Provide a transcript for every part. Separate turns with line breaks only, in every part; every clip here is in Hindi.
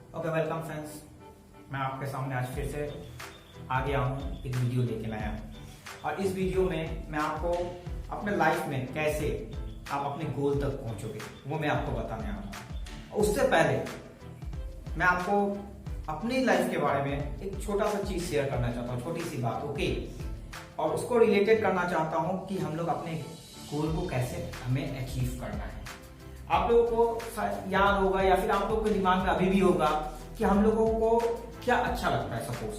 ओके वेलकम फ्रेंड्स, मैं आपके सामने आज फिर से आ गया हूँ, एक वीडियो लेके लाया हूँ। और इस वीडियो में मैं आपको अपने लाइफ में कैसे आप अपने गोल तक पहुँचोगे वो मैं आपको बताने आ रहा हूँ। उससे पहले मैं आपको अपनी लाइफ के बारे में एक छोटा सा चीज़ शेयर करना चाहता हूँ, छोटी सी बात, ओके। और उसको रिलेटेड करना चाहता हूँ कि हम लोग अपने गोल को कैसे हमें अचीव करना है। आप लोगों को याद होगा या फिर आप लोगों के दिमाग में अभी भी होगा कि हम लोगों को क्या अच्छा लगता है। सपोज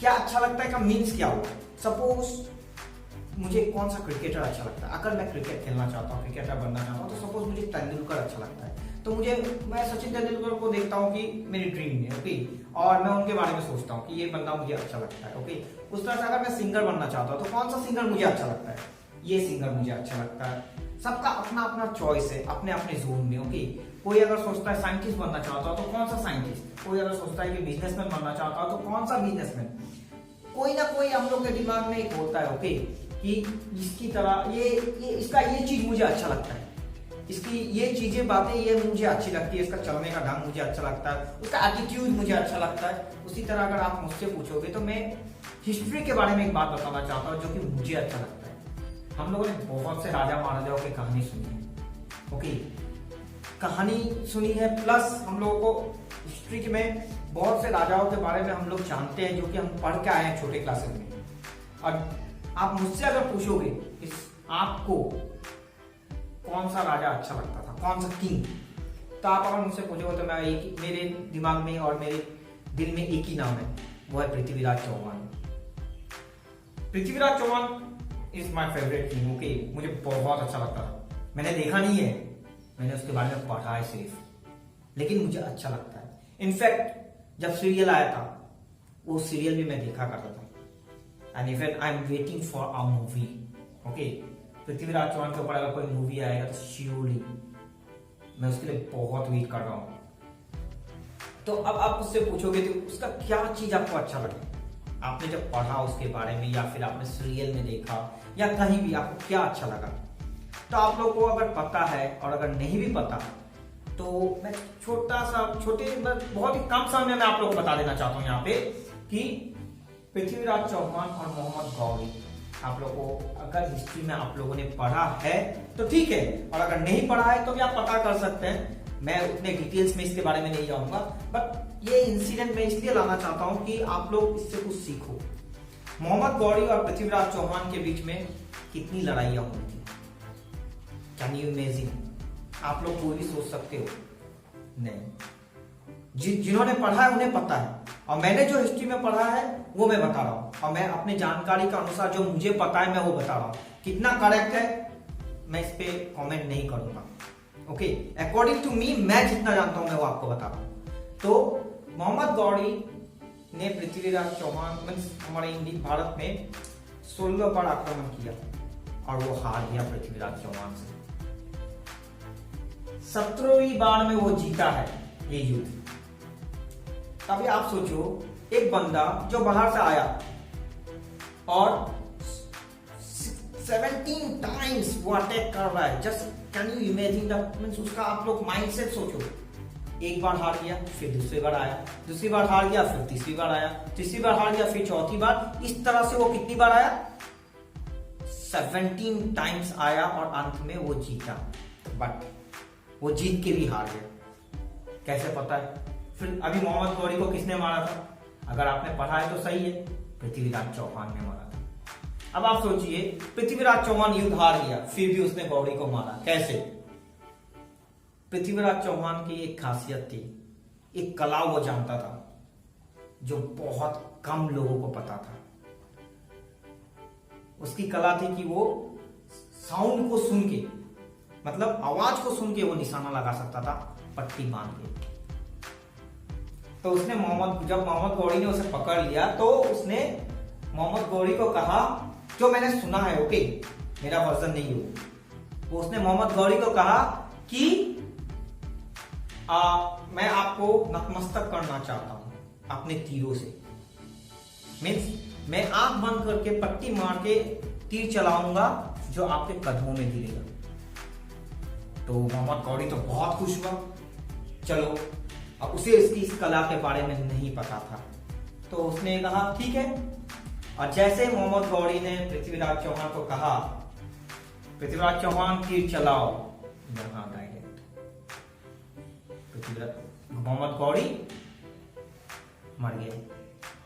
क्या अच्छा लगता है का मीन्स क्या होगा। सपोज मुझे कौन सा क्रिकेटर अच्छा लगता है, अगर मैं क्रिकेट खेलना चाहता हूँ, क्रिकेटर बनना चाहता हूँ, तो सपोज मुझे तेंदुलकर अच्छा लगता है, तो मैं सचिन तेंदुलकर को देखता हूँ कि मेरी ड्रीम है, ओके। और मैं उनके बारे में सोचता हूँ कि ये बंदा मुझे अच्छा लगता है, ओके। उस तरह से अगर मैं सिंगर बनना चाहता हूँ तो कौन सा सिंगर मुझे अच्छा लगता है, ये सिंगर मुझे अच्छा लगता है। सबका अपना अपना चॉइस है अपने अपने जोन में, ओके। कोई अगर सोचता है साइंटिस्ट बनना चाहता हो तो कौन सा साइंटिस्ट, कोई अगर सोचता है कि बिजनेसमैन बनना चाहता हो तो कौन सा बिजनेसमैन। कोई ना कोई हम लोग के दिमाग में एक होता है, ओके, कि इसकी तरह इसका ये चीज मुझे अच्छा लगता है, इसकी ये चीजें बातें ये मुझे अच्छी लगती है, इसका चलने का ढंग मुझे अच्छा लगता है, उसका एटीट्यूड मुझे अच्छा लगता है। उसी तरह अगर आप मुझसे पूछोगे तो मैं हिस्ट्री के बारे में एक बात बताना चाहता हूँ जो कि मुझे अच्छा लगता है। हम लोगों ने बहुत से राजा महाराजाओं की कहानी सुनी है, ओके, कहानी सुनी है, प्लस हम लोगों को हिस्ट्री में बहुत से राजाओं के बारे में हम लोग जानते हैं जो कि हम पढ़ के आए हैं छोटे क्लासेस में। और आप मुझसे अगर पूछोगे आपको कौन सा राजा अच्छा लगता था, कौन सा किंग, तो आप अगर मुझसे पूछोगे तो मैं मेरे दिमाग में और मेरे दिल में एक ही नाम है, वो है Prithviraj Chauhan. Prithviraj Chauhan is my favourite king, okay. मुझे बहुत अच्छा लगता था। मैंने देखा नहीं है, मैंने उसके बारे में पढ़ा है सिर्फ, लेकिन मुझे अच्छा लगता है। इनफैक्ट जब सीरियल आया था वो सीरियल भी मैं देखा करता था। And even I am waiting for a movie, okay. Prithviraj Chauhan के ऊपर अगर कोई मूवी आएगा तो श्योरली मैं उसके लिए बहुत वेट कर रहा हूं। तो अब आप उससे पूछोगे तो उसका क्या चीज आपको अच्छा लगे, आपने जब पढ़ा उसके बारे में या फिर आपने सीरियल में देखा या कहीं भी आपको क्या अच्छा लगा। तो आप लोग को अगर पता है और अगर नहीं भी पता तो मैं बहुत ही कम समय में आप लोगों को बता देना चाहता हूं यहाँ पे कि पृथ्वीराज चौहान और मोहम्मद गौरी, आप लोगों को अगर हिस्ट्री में आप लोगों ने पढ़ा है तो ठीक है, और अगर नहीं पढ़ा है तो भी आप पता कर सकते हैं। मैं उतने डिटेल्स में इसके बारे में नहीं जाऊंगा, बट ये इंसिडेंट मैं इसलिए लाना चाहता हूं कि आप लोग इससे कुछ सीखो। मोहम्मद गौरी और पृथ्वीराज चौहान के बीच में कितनी लड़ाइयां हुई थी, कैन यू इमेजिन। आप लोग पूरी सोच सकते हो नहीं, जिन्होंने पढ़ा है उन्हें पता है, और मैंने जो हिस्ट्री में पढ़ा है वो मैं बता रहा हूं, और मैं अपनी जानकारी के अनुसार जो मुझे पता है मैं वो बता रहा हूं। कितना करेक्ट है मैं इस पे कमेंट नहीं करूंगा, ओके। अकॉर्डिंग टू मी मैं जितना जानता हूं मैं वो आपको बता रहा हूं। तो मोहम्मद गौरी ने पृथ्वीराज चौहान हमारे इंडिया भारत में 16 बार आक्रमण किया और वो हार गया पृथ्वीराज चौहान से। 17वीं बार में वो जीता है ये युद्ध। तभी आप सोचो, एक बंदा जो बाहर से आया और 17 टाइम्स वो अटैक कर रहा है, just can you imagine that. उसका आप लोग माइंडसेट सोचो, एक बार हार गया, फिर दूसरी बार आया, दूसरी बार हार गया, फिर तीसरी बार आया, तीसरी बार हार गया, फिर चौथी बार, इस तरह से वो कितनी बार आया, 17 टाइम्स आया और अंत में वो जीता। बट वो जीत के भी हार गया, कैसे पता है। फिर अभी मोहम्मद गौरी को किसने मारा था, अगर आपने पढ़ा है तो सही है, पृथ्वीराज चौहान ने मारा था। अब आप सोचिए, पृथ्वीराज चौहान युद्ध हार गया, फिर भी उसने गौरी को मारा, कैसे। पृथ्वीराज चौहान की एक खासियत थी, एक कला वो जानता था जो बहुत कम लोगों को पता था। उसकी कला थी कि वो साउंड को सुन के, मतलब आवाज को सुन के वो निशाना लगा सकता था पट्टी बांध के। तो उसने जब मोहम्मद गौरी ने उसे पकड़ लिया तो उसने मोहम्मद गौरी को कहा, जो मैंने सुना है, ओके, मेरा वर्जन नहीं हो, वो उसने मोहम्मद गौरी को कहा कि मैं आपको नतमस्तक करना चाहता हूं अपने तीरों से। मीन्स मैं आंख बंद करके पट्टी मार के तीर चलाऊंगा जो आपके कदमों में गिरेगा। तो मोहम्मद गौरी तो बहुत खुश हुआ, चलो, अब उसे इसकी इस कला के बारे में नहीं पता था, तो उसने कहा ठीक है। और जैसे मोहम्मद गौरी ने पृथ्वीराज चौहान को कहा, पृथ्वीराज चौहान तीर चलाओ, यहाँ डायरेक्ट पृथ्वीराज मोहम्मद गौरी मर गए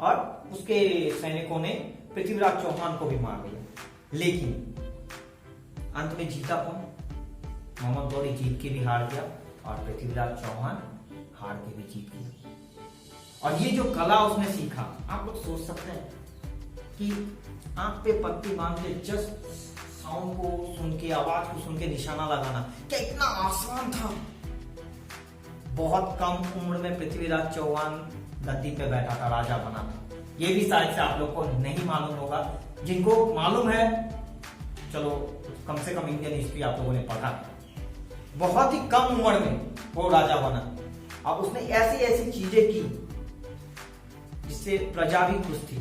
और उसके सैनिकों ने पृथ्वीराज चौहान को भी मार दिया। लेकिन अंत में जीता कौन? मोहम्मद गौरी जीत के भी हार गया और पृथ्वीराज चौहान हार के भी जीत गया। और ये जो कला उसने सीखा, आप लोग सोच सकते हैं कि आंख पे पट्टी बांध के जस्ट साउंड को सुन के, आवाज को सुन के निशाना लगाना क्या इतना आसान था? बहुत कम उम्र में पृथ्वीराज चौहान गद्दी पे बैठा था, राजा बना था। ये भी शायद से आप लोग को नहीं मालूम होगा। जिनको मालूम है, चलो कम से कम इंडियन हिस्ट्री आप लोगों ने पढ़ा। बहुत ही कम उम्र में वो राजा बना। अब उसने ऐसी ऐसी चीजें की जिससे प्रजा भी खुश थी।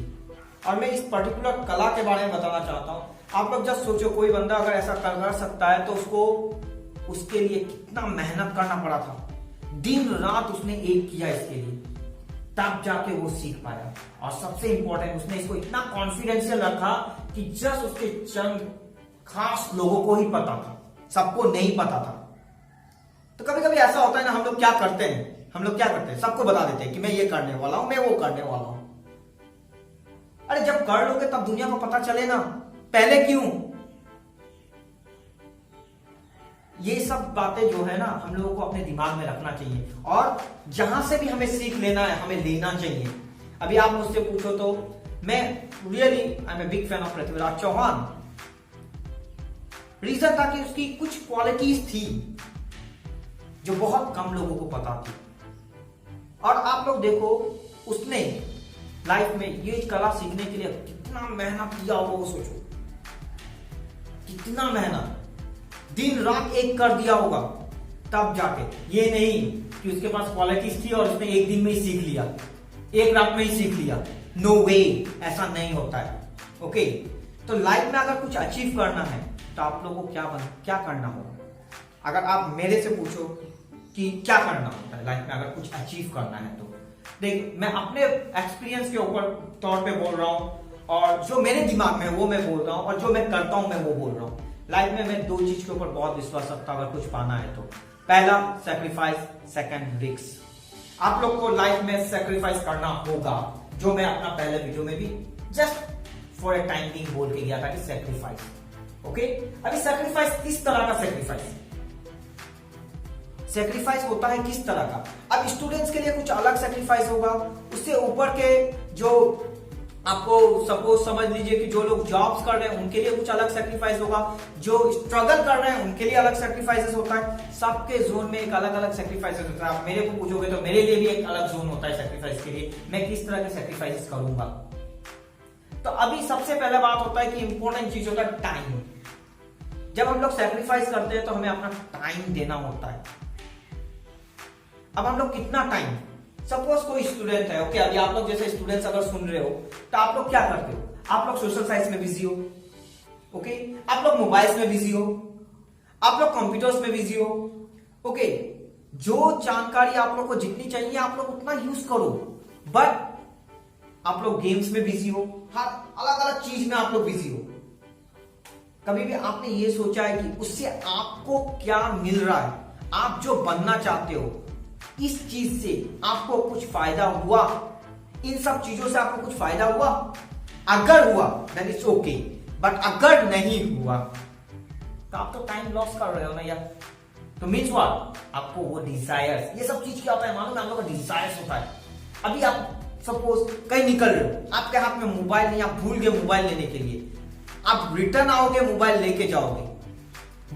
और मैं इस पर्टिकुलर कला के बारे में बताना चाहता हूं। आप लोग जब सोचो, कोई बंदा अगर ऐसा कर सकता है तो उसको उसके लिए कितना मेहनत करना पड़ा था। दिन रात उसने एक किया इसके लिए, तब जाके वो सीख पाया। और सबसे इंपॉर्टेंट, उसने इसको इतना कॉन्फिडेंशियल रखा कि जस्ट उसके चंद खास लोगों को ही पता था, सबको नहीं पता था। तो कभी कभी ऐसा होता है ना, हम लोग क्या करते हैं, सबको बता देते हैं कि मैं ये करने वाला हूं, मैं वो करने वाला हूं। अरे जब कर लोगे तब दुनिया को पता चले ना, पहले क्यों? ये सब बातें जो है ना, हम लोगों को अपने दिमाग में रखना चाहिए और जहां से भी हमें सीख लेना है, हमें लेना चाहिए। अभी आप मुझसे पूछो तो मैं really I am a big fan of Prithviraj Chauhan. Reason था कि उसकी कुछ क्वालिटीज थी जो बहुत कम लोगों को पता थी। और आप लोग देखो, उसने लाइफ में ये कला सीखने के लिए कितना मेहनत किया होगा, वो सोचो कितना मेहनत, दिन रात एक कर दिया होगा तब जाके। ये नहीं कि उसके पास क्वालिटीज थी और उसने एक दिन में ही सीख लिया, एक रात में ही सीख लिया। नो वे, ऐसा नहीं होता है। ओके, तो लाइफ में अगर कुछ अचीव करना है तो आप लोगों को क्या करना होगा? अगर आप मेरे से पूछो कि क्या करना होता है लाइफ में अगर कुछ अचीव करना है, तो देख, मैं अपने एक्सपीरियंस के ऊपर तौर पे बोल रहा हूं और जो मेरे दिमाग में है वो मैं बोल रहा हूं और जो मैं करता हूं मैं वो बोल रहा हूं। लाइफ में मैं दो चीज के ऊपर बहुत विश्वास रखता हूं अगर कुछ पाना है तो। पहला सैक्रिफाइस, सेकंड रिस्क। आप लोग को लाइफ में सैक्रिफाइस करना होगा, जो मैं अपना पहले वीडियो में भी just for a time being बोल के गया था कि सैक्रिफाइस। ओके, अभी सैक्रिफाइस किस तरह का सैक्रिफाइस होता है, किस तरह का? अब स्टूडेंट्स के लिए कुछ अलग सैक्रिफाइस होगा, उससे ऊपर के जो आपको सपोज समझ लीजिए कि जो लोग जॉब्स कर रहे हैं उनके लिए कुछ अलग सैक्रिफाइस होगा, जो स्ट्रगल कर रहे हैं उनके लिए अलग सैक्रिफाइसेस होता है। सबके जोन में एक अलग अलग सैक्रिफाइसेस होता है। आप मेरे को पूछोगे तो मेरे लिए भी एक अलग जोन होता है सैक्रिफाइस के लिए, मैं किस तरह के सैक्रिफाइसेस करूंगा। तो अभी सबसे पहला बात होता है कि इंपॉर्टेंट चीज होता है टाइम। जब हम लोग सैक्रिफाइस करते हैं तो हमें अपना टाइम देना होता है। अब हम लोग कितना टाइम, सपोज कोई स्टूडेंट है, ओके, अभी आप लोग जैसे स्टूडेंट्स अगर सुन रहे हो तो आप लोग क्या करते हो? आप लोग सोशल साइंस में बिजी हो, ओके, आप लोग मोबाइल्स में बिजी हो, आप लोग कंप्यूटर्स में बिजी हो, ओके। जो जानकारी आप लोग को जितनी चाहिए आप लोग उतना यूज करो, बट आप लोग गेम्स में बिजी हो, हर अलग अलग चीज में आप लोग बिजी हो। कभी भी आपने ये सोचा है कि उससे आपको क्या मिल रहा है? आप जो बनना चाहते हो इस चीज से आपको कुछ फायदा हुआ? इन सब चीजों से आपको कुछ फायदा हुआ? अगर हुआ देन इट्स ओके, बट अगर नहीं हुआ तो आप तो टाइम लॉस कर रहे हो ना यार। तो मीन्स व्हाट? आपको वो डिजायर्स, ये सब चीज क्या होता है मालूम है? आप लोग का डिजायर्स होता है। अभी आप सपोज कहीं निकल रहे हो, आपके हाथ में मोबाइल नहीं, आप भूल गए मोबाइल लेने के लिए, आप रिटर्न आओगे मोबाइल लेके जाओगे,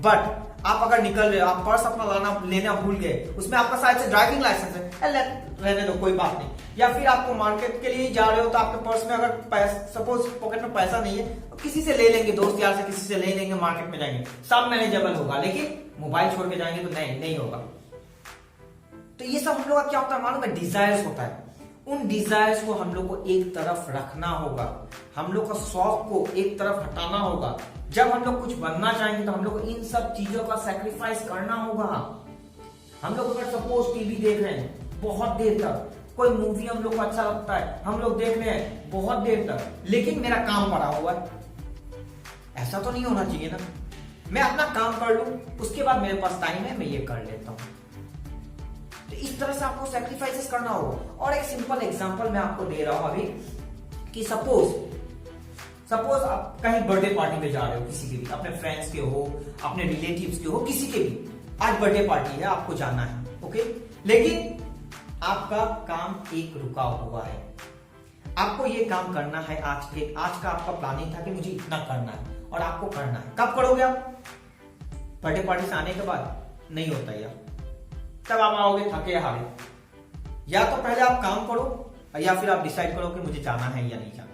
बट आप अगर निकल रहे हो, आप पर्स अपना लेना भूल गए, उसमें आपका शायद से ड्राइविंग लाइसेंस है, रहने दो कोई बात नहीं। या फिर आपको मार्केट के लिए जा रहे हो तो आपके पर्स में अगर सपोज पॉकेट में पैसा नहीं है तो किसी से ले लेंगे, दोस्त यार से किसी से ले लेंगे, मार्केट में जाएंगे, सब मैनेजेबल होगा। लेकिन मोबाइल छोड़ के जाएंगे तो नहीं होगा। तो ये सब हम लोग का क्या होता है मालूम है? डिजायर्स होता है। उन डिजायर्स को हम लोग को एक तरफ रखना होगा, हम लोग का शौक को एक तरफ हटाना होगा। जब हम लोग कुछ बनना चाहेंगे तो हम लोग को इन सब चीजों का सैक्रिफाइस करना होगा। हम लोग अगर सपोज टीवी देख रहे हैं बहुत देर तक, कोई मूवी हम लोग को अच्छा लगता है, हम लोग देख रहे हैं बहुत देर तक, लेकिन मेरा काम पड़ा हुआ है, ऐसा तो नहीं होना चाहिए ना। मैं अपना काम कर लूं, उसके बाद मेरे पास टाइम है, मैं ये कर लेता हूं। तो इस तरह से आपको सैक्रिफाइसेस करना होगा। और एक सिंपल एग्जांपल मैं आपको दे रहा हूं अभी कि सपोज आप कहीं बर्थडे पार्टी पे जा रहे हो, किसी के भी, अपने फ्रेंड्स के हो, अपने रिलेटिव्स के हो, किसी के भी, आज बर्थडे पार्टी है, आपको जाना है, ओके। लेकिन आपका काम एक रुका हुआ है, आपको ये काम करना है, आज का आपका प्लानिंग था कि मुझे इतना करना है और आपको करना है। कब करोगे आप? बर्थडे पार्टी से आने के बाद नहीं होता यार, तब आप आओगे थके हारे। या तो पहले आप काम करो या फिर आप डिसाइड करो कि मुझे जाना है या नहीं जाना।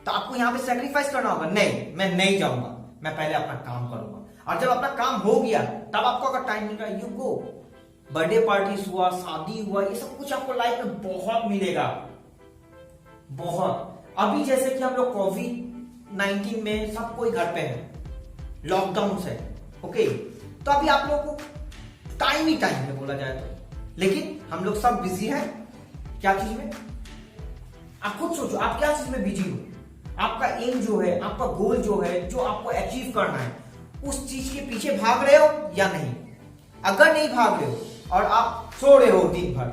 तो आपको यहां पे सैक्रिफाइस करना होगा, नहीं मैं नहीं जाऊंगा, मैं पहले अपना काम करूंगा। और जब अपना काम हो गया तब आपको अगर टाइम मिल रहा है, यू गो। बर्थडे पार्टी हुआ, शादी हुआ, ये सब कुछ आपको लाइफ में बहुत मिलेगा, बहुत। अभी जैसे कि हम लोग कोविड-19 में सब कोई घर पे है, लॉकडाउन से, ओके। तो अभी आप लोगों को टाइम ही टाइम है बोला जाए तो, लेकिन हम लोग सब बिजी हैं क्या चीज में? आप खुद सोचो, आप क्या चीज में बिजी हो? आपका एम जो है, आपका गोल जो है, जो आपको अचीव करना है, उस चीज के पीछे भाग रहे हो या नहीं? अगर नहीं भाग रहे हो और आप सो रहे हो दिन भर,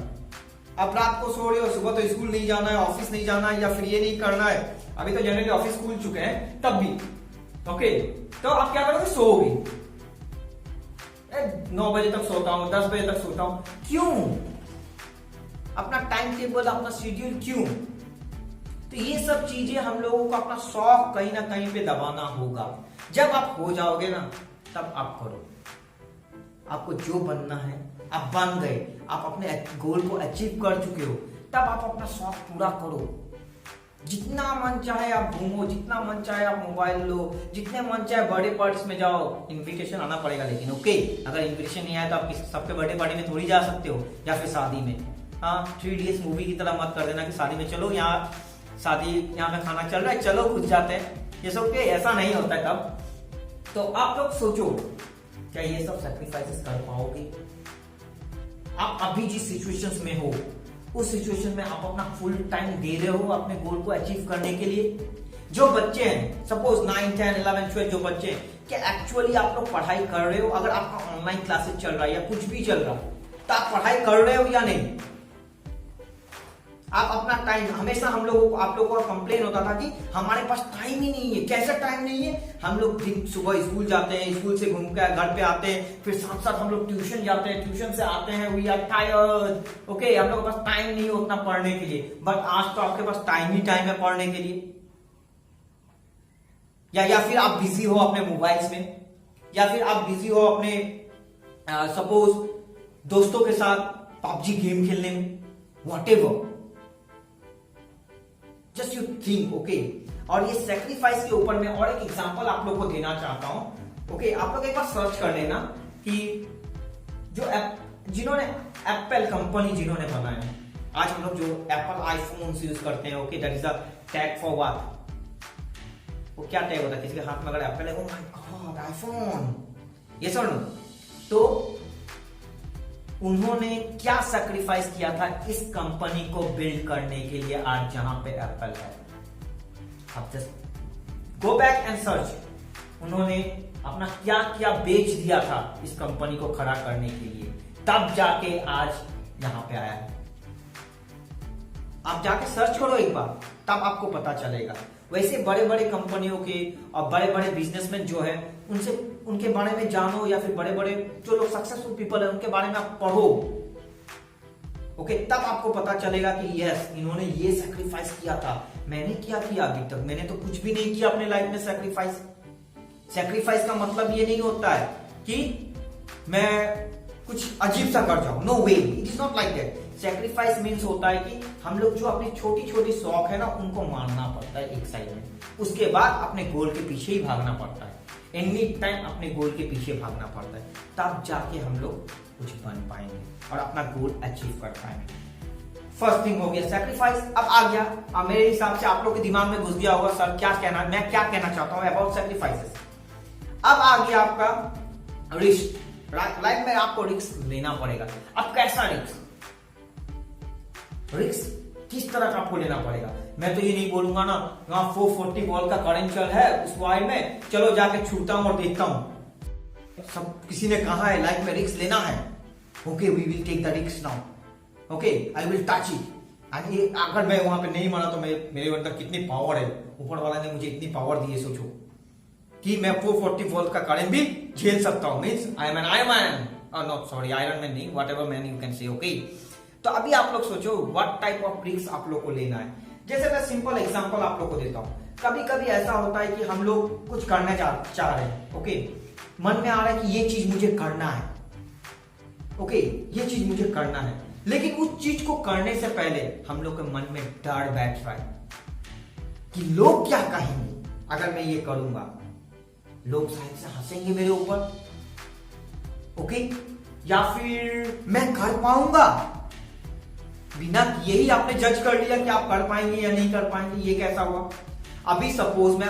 आप रात को सो रहे हो, सुबह तो स्कूल नहीं जाना है, ऑफिस नहीं जाना है, या फिर ये नहीं करना है, अभी तो जनरली ऑफिस खुल चुके हैं तब भी, ओके। तो आप क्या करोगे? सोओगे। 9 बजे तक सोता हूं, 10 बजे तक सोता हूं, क्यों? अपना टाइम टेबल, अपना शेड्यूल क्यों? तो ये सब चीजें हम लोगों को अपना शौक कहीं ना कहीं पे दबाना होगा। जब आप हो जाओगे ना, तब आप करो। आपको जो बनना है आप बन गए, आप अपने गोल को अचीव कर चुके हो, तब आप अपना शौक पूरा करो। जितना मन चाहे आप घूमो, जितना मन चाहे आप मोबाइल लो, जितने मन चाहे बर्थडे पार्टीज में जाओ। इनविटेशन आना पड़ेगा लेकिन, ओके। अगर इनविटेशन नहीं आया तो आप सबके बर्थडे पार्टी में थोड़ी जा सकते हो, या फिर शादी में। हाँ, 3 इडियट्स मूवी की तरह मत कर देना कि शादी में चलो, यहाँ शादी, यहाँ पे खाना चल रहा है, चलो घुस जाते हैं, ये सब के ऐसा नहीं होता है कब। तो आप लोग सोचो, क्या ये सब सैक्रिफाइसेस कर पाओगे? आप अभी जिस सिचुएशंस में हो, उस सिचुएशन में आप अपना फुल टाइम दे रहे हो अपने गोल को अचीव करने के लिए? जो बच्चे हैं, सपोज 9, 10, 11, 12 जो बच्चे हैं, क्या एक्चुअली आप लोग पढ़ाई कर रहे हो? अगर आपका ऑनलाइन क्लासेस चल रहा है या कुछ भी चल रहा है, तो आप पढ़ाई कर रहे हो या नहीं? आप अपना टाइम, हमेशा हम लोगों को, आप लोगों का कंप्लेन होता था कि हमारे पास टाइम ही नहीं है। कैसे टाइम नहीं है? हम लोग दिन सुबह स्कूल जाते हैं, स्कूल से घूम कर घर पे आते हैं, फिर साथ साथ हम लोग ट्यूशन जाते हैं, ट्यूशन से आते हैं, वी आर टायर्ड, ओके। हम लोग के पास टाइम नहीं है उतना पढ़ने के लिए, बट आज तो आपके पास टाइम ही टाइम है पढ़ने के लिए। या फिर आप बिजी हो अपने मोबाइल्स में, या फिर आप बिजी हो अपने सपोज दोस्तों के साथ पबजी गेम खेलने में, whatever. Just you think, okay. और ये सैक्रिफाइस के ऊपर मैं और एक एग्जांपल आप लोग को देना चाहता हूं, ओके। आप लोग एक बार सर्च कर लेना कि जो जिन्होंने एप्पल कंपनी जिन्होंने बनाया, आज हम लोग जो एप्पल आईफोन यूज करते हैं, okay, that is a tag for what? वो क्या टैग होता है? किसी के हाथ में अगर एप्पल है, ओह माय गॉड, आईफोन, ये सुन। तो उन्होंने क्या सैक्रिफाइस किया था इस कंपनी को बिल्ड करने के लिए, आज जहां पे एप्पल है। आप just go back and search, उन्होंने अपना क्या क्या बेच दिया था इस कंपनी को खड़ा करने के लिए, तब जाके आज यहां पे आया है। आप जाके सर्च करो एक बार, तब आपको पता चलेगा। वैसे बड़े बड़े कंपनियों के और बड़े बड़े बिजनेसमैन जो है, उनसे, उनके बारे में जानो, या फिर बड़े बड़े जो लोग सक्सेसफुल पीपल है उनके बारे में आप पढ़ो, ओके। तब आपको पता चलेगा कि यस, इन्होंने ये सैक्रिफाइस किया था। मैंने क्या किया अभी तक? मैंने तो कुछ भी नहीं किया अपने लाइफ में सैक्रिफाइस। सैक्रिफाइस का मतलब ये नहीं होता है कि मैं कुछ अजीब सा कर जाऊं, no way, it is not like that. Sacrifice means होता है कि हम लोग जो अपनी छोटी छोटी शौक है ना, उनको मारना पड़ता है एक साइड में, उसके बाद अपने गोल के पीछे ही भागना पड़ता है। एनी टाइम अपने गोल के पीछे भागना पड़ता है, तब जाके हम लोग कुछ बन पाएंगे और अपना गोल अचीव कर पाएंगे। फर्स्ट थिंग हो गया सैक्रिफाइस। अब आ गया, अब मेरे हिसाब से आप लोग के दिमाग में घुस गया होगा, सर क्या कहना, मैं क्या कहना चाहता हूं अबाउट सैक्रिफाइसेस। अब आ गया आपका रिस्क। लाइफ में आपको रिस्क लेना पड़ेगा। अब कैसा रिस्क किस तरह का आपको लेना पड़ेगा? मैं तो ये नहीं बोलूंगा ना वहां 440 वोल्ट का करंट चल है उस वायर में, चलो जाके छूता हूं और देखता हूं। सब किसी ने कहा है लाइफ में रिस्क लेना है, okay we will take the risk now, okay I will touch it. अगर मैं वहां पे नहीं माना तो मेरे अंदर कितनी पावर है, ऊपर वाला ने मुझे इतनी पावर दी है, सोचो कि मैं 440 वोल्ट का करंट भी झेल सकता हूं। Means I am an Iron Man, no sorry Iron Man नहीं, whatever man you can say, okay. तो अभी आप लोग सोचो व्हाट टाइप ऑफ रिस्क आप लोग को लेना है। जैसे मैं सिंपल एग्जांपल आप लोग को देता हूं। कभी कभी ऐसा होता है कि हम लोग कुछ करना चाह रहे हैं, ओके, मन में आ रहा है कि ये चीज मुझे करना है, ओके, ये चीज मुझे करना है, लेकिन उस चीज को करने से पहले हम लोग के मन में डर बैठ रहा है कि लोग क्या कहेंगे अगर मैं ये करूंगा, लोग शायद से हंसेंगे मेरे ऊपर, ओके, या फिर मैं कर पाऊंगा। बिना किए ही आपने जज कर लिया कि आप कर पाएंगे या नहीं कर पाएंगे, ये कैसा हुआ? अभी सपोज मैं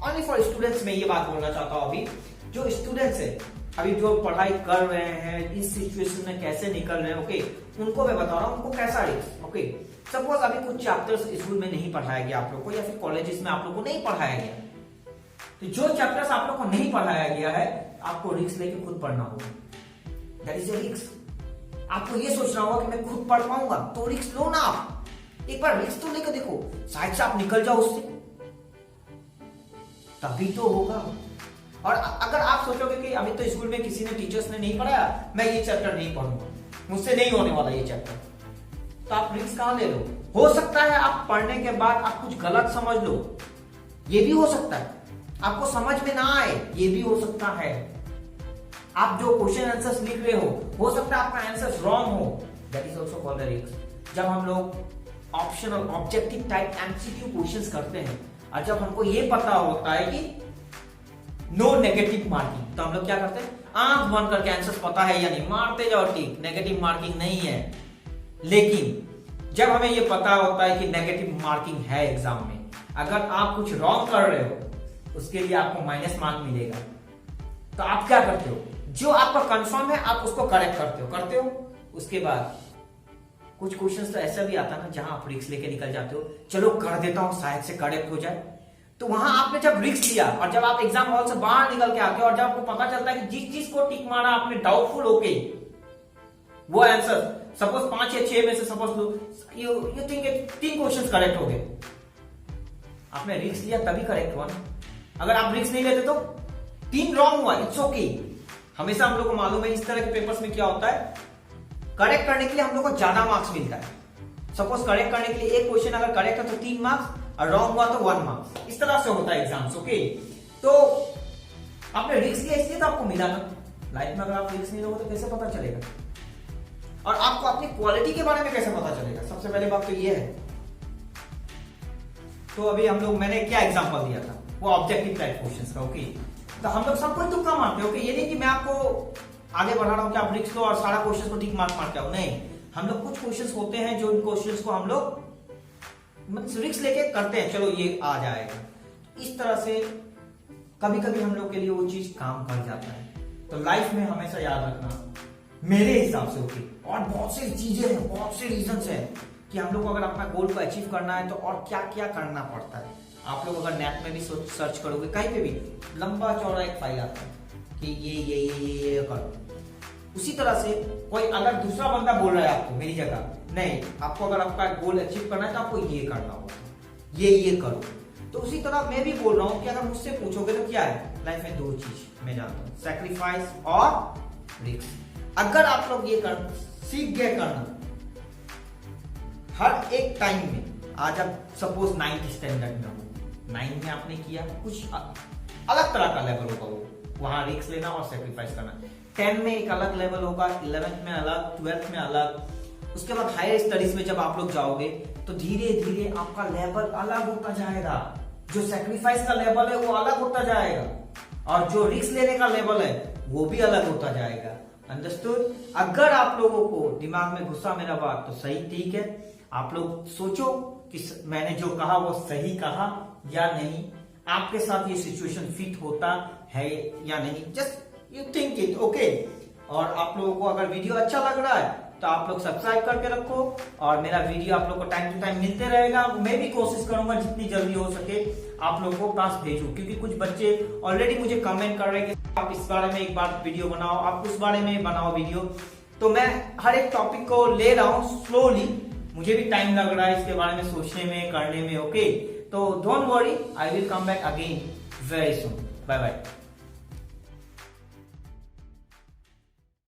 ओनली फॉर स्टूडेंट्स में ये बात बोलना चाहता हूं। अभी जो स्टूडेंट्स है, अभी जो पढ़ाई कर रहे हैं, इस सिचुएशन में कैसे निकल रहे हैं, ओके, उनको मैं बता रहा हूं उनको कैसा रिस्क, ओके। सपोज अभी कुछ चैप्टर्स स्कूल में नहीं पढ़ाया गया आप लोग को, या फिर कॉलेजेस में आप लोग को नहीं पढ़ाया गया, तो जो चैप्टर्स आप लोग को नहीं पढ़ाया गया है आपको रिस्क लेके खुद पढ़ना होगा, दैट इज अ रिस्क। आपको ये सोचना होगा कि मैं खुद पढ़ पाऊंगा, तो रिस्क लो ना। आप एक बार रिस्क तो लेकर देखो, शायद से आप निकल जाओ उससे, तभी तो होगा। और अगर आप सोचोगे कि अभी तो स्कूल में किसी ने, टीचर्स ने नहीं पढ़ाया, मैं ये चैप्टर नहीं पढ़ूंगा, मुझसे नहीं होने वाला ये चैप्टर, तो आप रिस्क कहां ले लो? हो सकता है आप पढ़ने के बाद आप कुछ गलत समझ लो, ये भी हो सकता है, आपको समझ में ना आए, ये भी हो सकता है। आप जो क्वेश्चन आंसर्स लिख रहे हो सकता है आपका आंसर रॉन्ग हो, that is also called a risk. जब हम लोग optional objective type MCQ questions करते हैं और जब हमको ये पता होता है कि नो नेगेटिव मार्किंग, तो हम लोग क्या करते हैं, आंख बंद करके आंसर पता है या नहीं मारते जाओ, ठीक, नेगेटिव मार्किंग नहीं है। लेकिन जब हमें ये पता होता है कि नेगेटिव मार्किंग है एग्जाम में, अगर आप कुछ रॉन्ग कर रहे हो उसके लिए आपको माइनस मार्क मिलेगा, तो आप क्या करते हो, जो आपका कंफर्म है आप उसको करेक्ट करते हो। उसके बाद कुछ क्वेश्चंस तो ऐसा भी आता है ना जहां आप रिस्क लेके निकल जाते हो, चलो कर देता हूं शायद से करेक्ट हो जाए। तो वहां आपने जब रिस्क लिया और जब आप एग्जाम हॉल से बाहर निकल के आते हो और जब आपको पता चलता है कि जिस चीज को टिक मारा आपने डाउटफुल होके, वो आंसर सपोज 5 या 6 में से suppose you think 3 questions correct हो गए, आपने रिस्क लिया तभी करेक्ट हुआ ना। अगर आप रिस्क नहीं लेते तो 3 रॉन्ग हुआ, इट्स ओके। हमेशा हम लोग को मालूम है इस तरह के पेपर्स में क्या होता है, करेक्ट करने के लिए हम लोग को ज्यादा मार्क्स मिलता है। सपोज करेक्ट करने के लिए एक क्वेश्चन अगर करेक्ट है तो 3 मार्क्स और रॉन्ग हुआ तो 1 मार्क्स, इस तरह से होता है एग्जाम्स, ओके। तो आपने रिस्क लिया इसलिए तो आपको मिला ना। लाइफ में अगर आप रिस्क नहीं लोगे तो कैसे पता चलेगा, और आपको अपनी क्वालिटी के बारे में कैसे पता चलेगा? सबसे पहले बात तो ये है। तो अभी हम लोग, मैंने क्या एग्जांपल दिया था, वो ऑब्जेक्टिव टाइप क्वेश्चंस का, ओके। तो हम लोग सब कुछ तुक्का मारते हैं, ओके। ये नहीं कि मैं आपको आगे बढ़ा रहा हूं कि आप रिस्क लो और सारा क्वेश्चन को ठीक मार्क मारते हो, नहीं। हम लोग कुछ क्वेश्चंस होते हैं जो इन क्वेश्चंस को हम लोग रिस्क लेके करते हैं, चलो ये आ जाएगा। इस तरह से कभी कभी हम लोग के लिए वो चीज काम कर जाता है। तो लाइफ में हमेशा याद रखना मेरे हिसाब से, ओके। और बहुत सी चीजें हैं, बहुत से रीजंस हैं कि हम लोग को अगर अपना गोल को अचीव करना है तो और क्या क्या करना पड़ता है। आप लोग अगर नेट में भी सर्च करोगे, कहीं पे भी लंबा चौड़ा एक फाइल आता है कि ये करो। उसी तरह से कोई अगर दूसरा बंदा बोल रहा है आपको मेरी जगह, नहीं, आपको अगर आपका गोल अचीव करना है तो आपको ये करना होगा, ये करो। तो उसी तरह मैं भी बोल रहा हूं कि अगर मुझसे पूछोगे तो क्या है लाइफ में, 2 चीज मैं जानता हूं, सैक्रिफाइस और रिस्क। अगर आप लोग ये सीख गए करना हर एक टाइम में, आज आप सपोज 9th स्टैंडर्ड में हो, 9 में आपने किया कुछ अलग तरह का लेवल होगा, वो वहां रिस्क लेना और सेक्रीफाइस करना। 10 में एक अलग लेवल होगा, 11th में अलग, 12th में अलग। उसके बाद हायर स्टडीज में जब आप लोग जाओगे तो धीरे धीरे आपका लेवल अलग होता जाएगा, जो सेक्रीफाइस का लेवल है वो अलग होता जाएगा, और जो रिस्क लेने का लेवल है वो भी अलग होता जाएगा। अंडरस्टूड? अगर आप लोगों को दिमाग में घुसा मेरा बात तो सही, ठीक है। आप लोग सोचो कि मैंने जो कहा वो सही कहा या नहीं, आपके साथ ये सिचुएशन फिट होता है या नहीं, just you think it, okay. और आप लोगों को अगर वीडियो अच्छा लग रहा है तो आप लोग सब्सक्राइब करके रखो, और मेरा वीडियो आप लोग को टाइम टू टाइम मिलते रहेगा। मैं भी कोशिश करूंगा जितनी जल्दी हो सके आप लोगों को पास भेजूं, क्योंकि कुछ बच्चे ऑलरेडी मुझे कमेंट कर रहे हैं कि आप इस बारे में एक बार वीडियो बनाओ, आप उस बारे में बनाओ वीडियो। तो मैं हर एक टॉपिक को ले रहा हूँ स्लोली, मुझे भी टाइम लग रहा है इसके बारे में सोचने में, करने में। ओके, तो don't worry, I will come back again very soon. Bye bye.